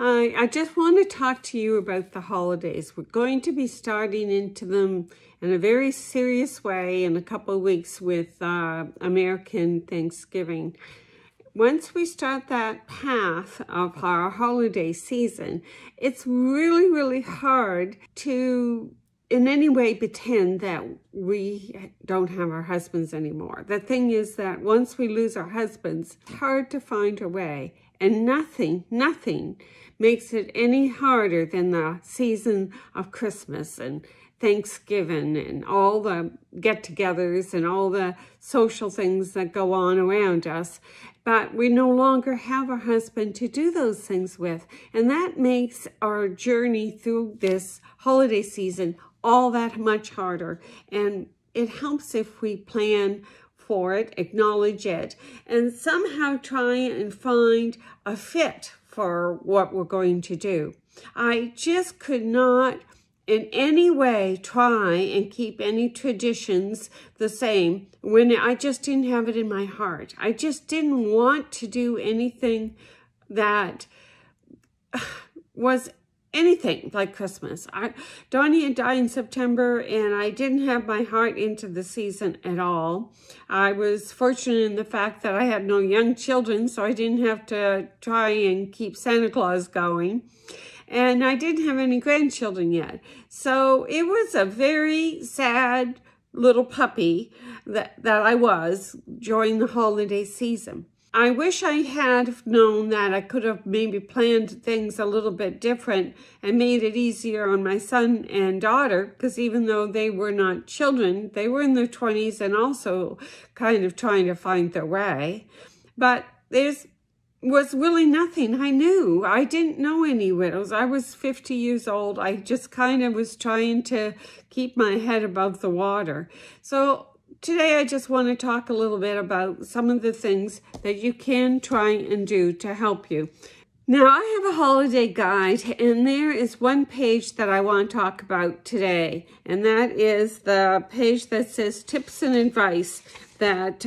Hi, I just want to talk to you about the holidays. We're going to be starting into them in a very serious way in a couple of weeks with American Thanksgiving. Once we start that path of our holiday season, it's really, really hard to in any way pretend that we don't have our husbands anymore. The thing is that once we lose our husbands, it's hard to find a way. And nothing makes it any harder than the season of Christmas and Thanksgiving and all the get-togethers and all the social things that go on around us. But we no longer have our husband to do those things with. And that makes our journey through this holiday season all that much harder. And it helps if we plan for it, acknowledge it, and somehow try and find a fit for what we're going to do. I just could not in any way try and keep any traditions the same when I just didn't have it in my heart. I just didn't want to do anything that was anything like Christmas. Donnie had died in September and I didn't have my heart into the season at all. I was fortunate in the fact that I had no young children, so I didn't have to try and keep Santa Claus going. And I didn't have any grandchildren yet. So it was a very sad little puppy that I was during the holiday season. I wish I had known that I could have maybe planned things a little bit different and made it easier on my son and daughter, because even though they were not children, they were in their 20s and also kind of trying to find their way. But was really nothing I knew. I didn't know any widows. I was 50 years old. I just kind of was trying to keep my head above the water. So today I just want to talk a little bit about some of the things that you can try and do to help you. Now, I have a holiday guide, and there is one page that I want to talk about today, and that is the page that says tips and advice that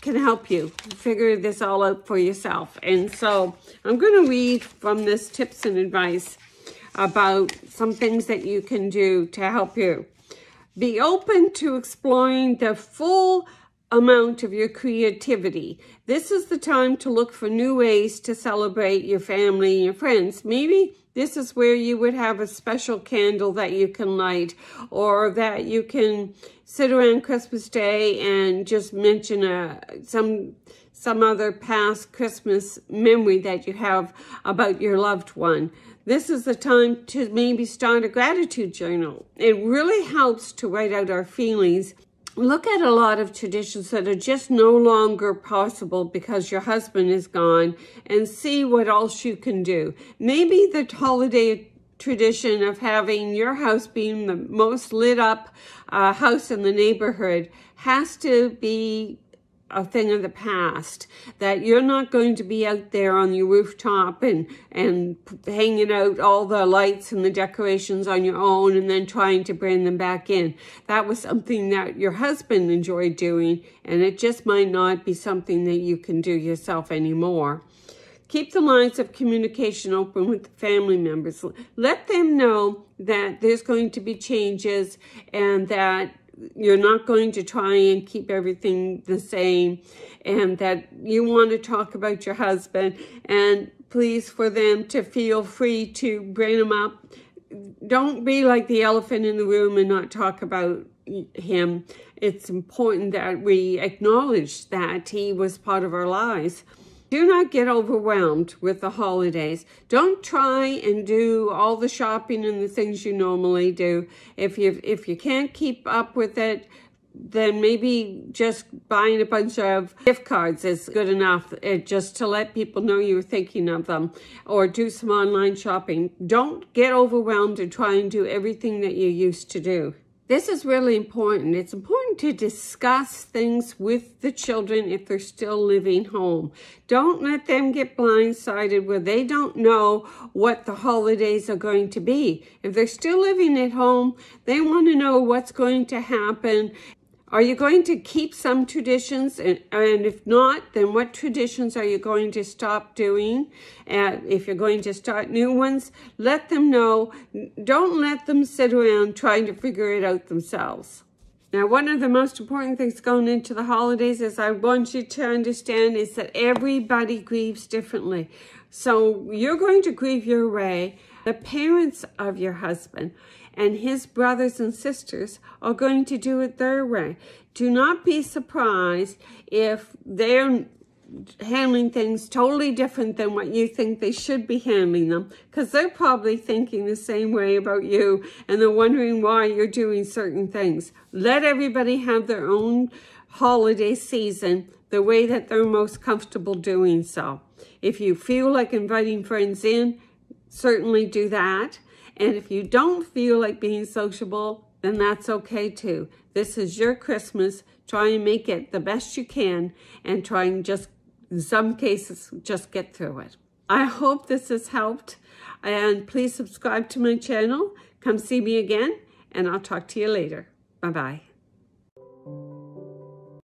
can help you figure this all out for yourself. And so I'm going to read from this tips and advice about some things that you can do to help you. Be open to exploring the full amount of your creativity. This is the time to look for new ways to celebrate your family and your friends. Maybe this is where you would have a special candle that you can light, or that you can sit around Christmas Day and just mention some other past Christmas memory that you have about your loved one. This is the time to maybe start a gratitude journal. It really helps to write out our feelings. Look at a lot of traditions that are just no longer possible because your husband is gone, and see what else you can do. Maybe the holiday tradition of having your house being the most lit up house in the neighborhood has to be a thing of the past, that you're not going to be out there on your rooftop and hanging out all the lights and the decorations on your own and then trying to bring them back in. That was something that your husband enjoyed doing, and it just might not be something that you can do yourself anymore. Keep the lines of communication open with the family members. Let them know that there's going to be changes and that you're not going to try and keep everything the same, and that you want to talk about your husband, and please for them to feel free to bring him up. Don't be like the elephant in the room and not talk about him. It's important that we acknowledge that he was part of our lives. Do not get overwhelmed with the holidays. Don't try and do all the shopping and the things you normally do. If you can't keep up with it, then maybe just buying a bunch of gift cards is good enough, just to let people know you're thinking of them, or do some online shopping. Don't get overwhelmed and try and do everything that you used to do. This is really important. It's important to discuss things with the children if they're still living home. Don't let them get blindsided where they don't know what the holidays are going to be. If they're still living at home, they want to know what's going to happen. Are you going to keep some traditions? And if not, then what traditions are you going to stop doing? And if you're going to start new ones, let them know. Don't let them sit around trying to figure it out themselves. Now, one of the most important things going into the holidays, as I want you to understand, is that everybody grieves differently. So you're going to grieve your way. The parents of your husband and his brothers and sisters are going to do it their way. Do not be surprised if they're handling things totally different than what you think they should be handling them, because they're probably thinking the same way about you and they're wondering why you're doing certain things. Let everybody have their own holiday season the way that they're most comfortable doing so. If you feel like inviting friends in, certainly do that. And if you don't feel like being sociable, then that's okay too. This is your Christmas. Try and make it the best you can and try and just, in some cases, just get through it. I hope this has helped, and please subscribe to my channel. Come see me again, and I'll talk to you later. Bye-bye.